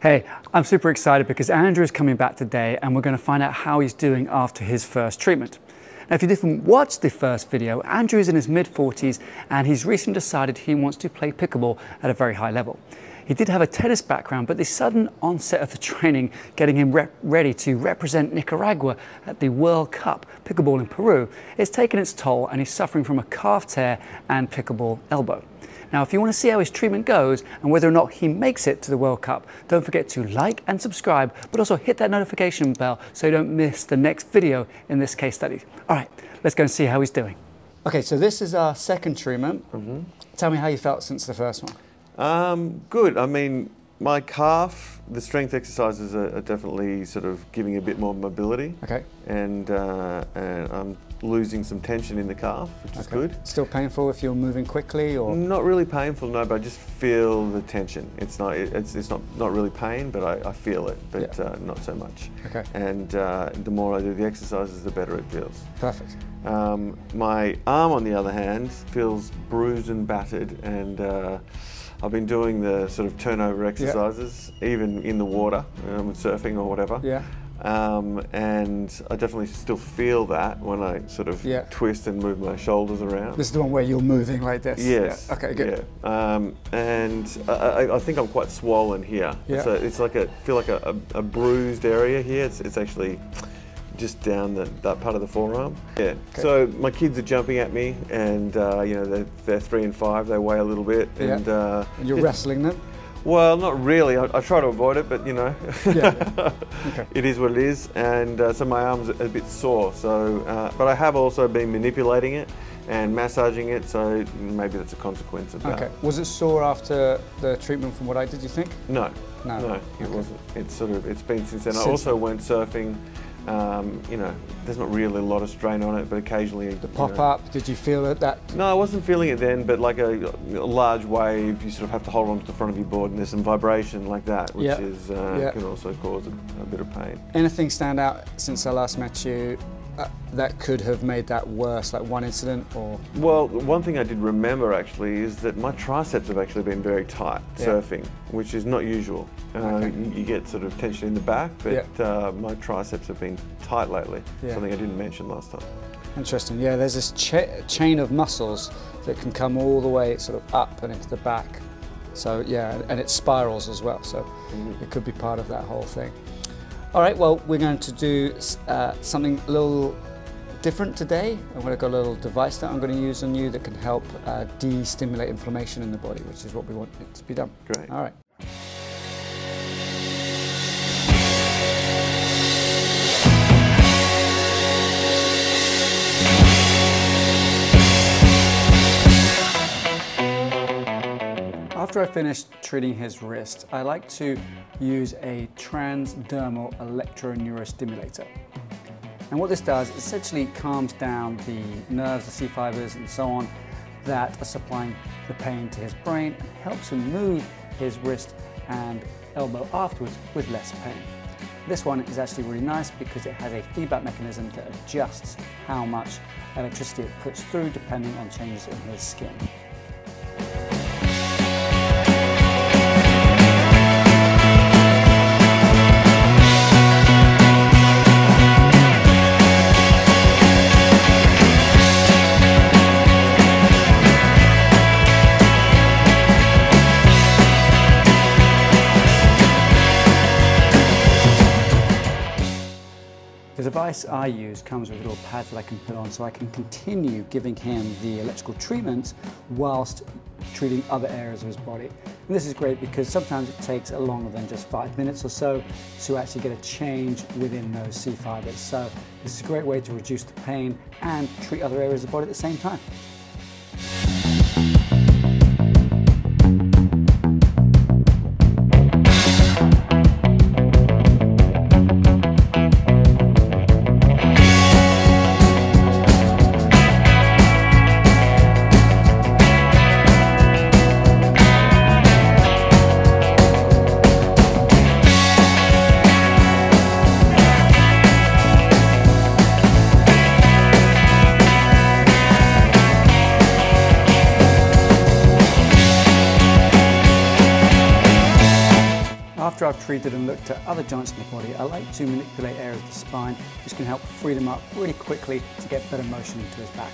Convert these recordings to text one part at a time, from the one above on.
Hey, I'm super excited because Andrew is coming back today and we're going to find out how he's doing after his first treatment. Now, if you didn't watch the first video, Andrew is in his mid-40s and he's recently decided he wants to play pickleball at a very high level. He did have a tennis background, but the sudden onset of the training getting him ready to represent Nicaragua at the World Cup pickleball in Peru has taken its toll, and he's suffering from a calf tear and pickleball elbow. Now, if you want to see how his treatment goes and whether or not he makes it to the World Cup, don't forget to like and subscribe, but also hit that notification bell so you don't miss the next video in this case study. All right, let's go and see how he's doing. Okay, so this is our second treatment. Tell me how you felt since the first one. Good. I mean, my calf, the strength exercises are definitely sort of giving a bit more mobility. Okay. And I'm losing some tension in the calf, which is good. Still painful if you're moving quickly, or? Not really painful, no, but I just feel the tension. It's not really pain, but I feel it, but not so much. Okay. And the more I do the exercises, the better it feels. Perfect. My arm, on the other hand, feels bruised and battered, and I've been doing the sort of turnover exercises, even in the water, surfing or whatever. Yeah. And I definitely still feel that when I sort of twist and move my shoulders around. This is the one where you're moving like this? Yes. Yeah. Okay, good. Yeah. And I think I'm quite swollen here. Yeah. So it's like I feel like a bruised area here. It's actually just down that part of the forearm. Yeah. Okay. So my kids are jumping at me, and you know, they're 3 and 5. They weigh a little bit, and you're wrestling them. Well, not really. I try to avoid it, but you know, Okay. It is what it is. And so my arm's a bit sore. So, but I have also been manipulating it and massaging it. So maybe that's a consequence of that. Okay. Was it sore after the treatment from what I did, you think? No. No, it wasn't. It's been since then. I also went surfing. You know, there's not really a lot of strain on it, but occasionally... The pop-up, did you feel it? No, I wasn't feeling it then, but like a large wave, you sort of have to hold on to the front of your board, and there's some vibration like that, which is can also cause a bit of pain. Anything stand out since I last met you that could have made that worse, like one incident or? Well, one thing I did remember actually is that my triceps have actually been very tight surfing, which is not usual. You get sort of tension in the back, but my triceps have been tight lately, something I didn't mention last time. Interesting, yeah, there's this chain of muscles that can come all the way sort of up and into the back. So yeah, and it spirals as well, so it could be part of that whole thing. All right, well, we're going to do something a little different today. I've got a little device that I'm going to use on you that can help de-stimulate inflammation in the body, which is what we want it to be done. Great. All right. After I finished treating his wrist, I like to use a transdermal electroneurostimulator. And what this does is essentially calms down the nerves, the C fibers and so on that are supplying the pain to his brain, and helps him move his wrist and elbow afterwards with less pain. This one is actually really nice because it has a feedback mechanism that adjusts how much electricity it puts through depending on changes in his skin. The device I use comes with little pads that I can put on so I can continue giving him the electrical treatment whilst treating other areas of his body. And this is great because sometimes it takes longer than just 5 minutes or so to actually get a change within those C fibers. So this is a great way to reduce the pain and treat other areas of the body at the same time. After I've treated and looked at other joints in the body, I like to manipulate areas of the spine, which can help free them up really quickly to get better motion into his back.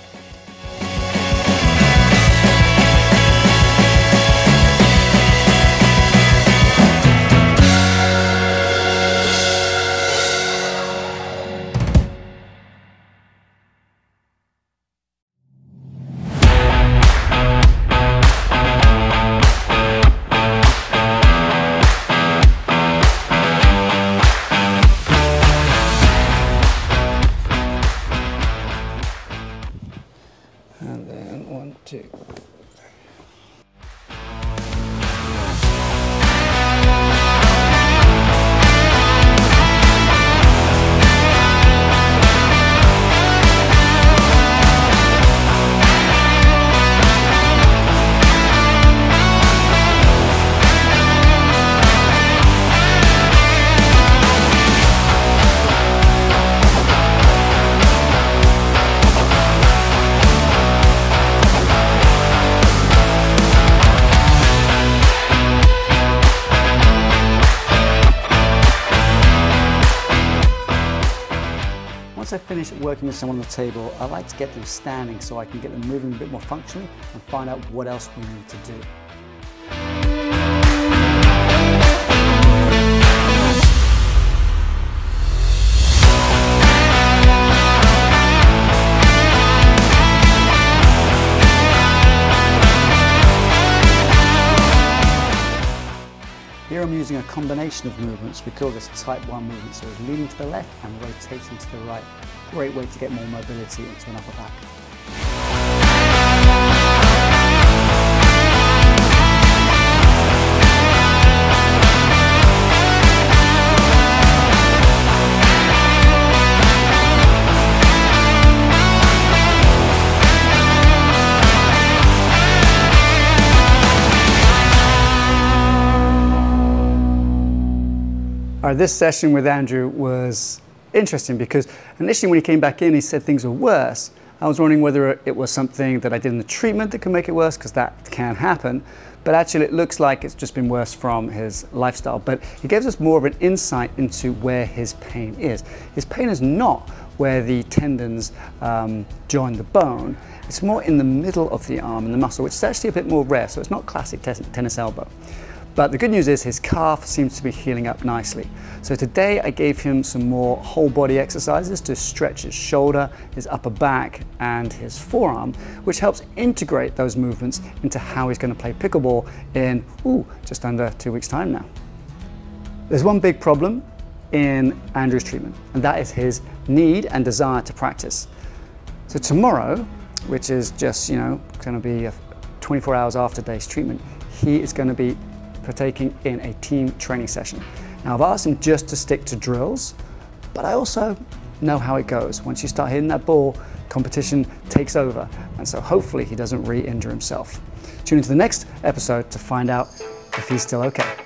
And then 1, 2. Once I finish working with someone on the table, I like to get them standing so I can get them moving a bit more functionally and find out what else we need to do. Here I'm using a combination of movements. We call this type 1 movement, so it's leaning to the left and rotating to the right. Great way to get more mobility into an upper back. This session with Andrew was interesting because initially when he came back in, he said things were worse. I was wondering whether it was something that I did in the treatment that could make it worse, because that can happen. But actually it looks like it's just been worse from his lifestyle. But he gives us more of an insight into where his pain is. His pain is not where the tendons join the bone. It's more in the middle of the arm and the muscle, which is actually a bit more rare. So it's not classic tennis elbow. But the good news is his calf seems to be healing up nicely. So today I gave him some more whole body exercises to stretch his shoulder, his upper back, and his forearm, which helps integrate those movements into how he's going to play pickleball in just under 2 weeks' time now. There's one big problem in Andrew's treatment, and that is his need and desire to practice. So tomorrow, which is just going to be 24 hours after today's treatment, he is going to be partaking in a team training session. Now I've asked him just to stick to drills, but I also know how it goes. Once you start hitting that ball, competition takes over, and so hopefully he doesn't re-injure himself. Tune into the next episode to find out if he's still okay.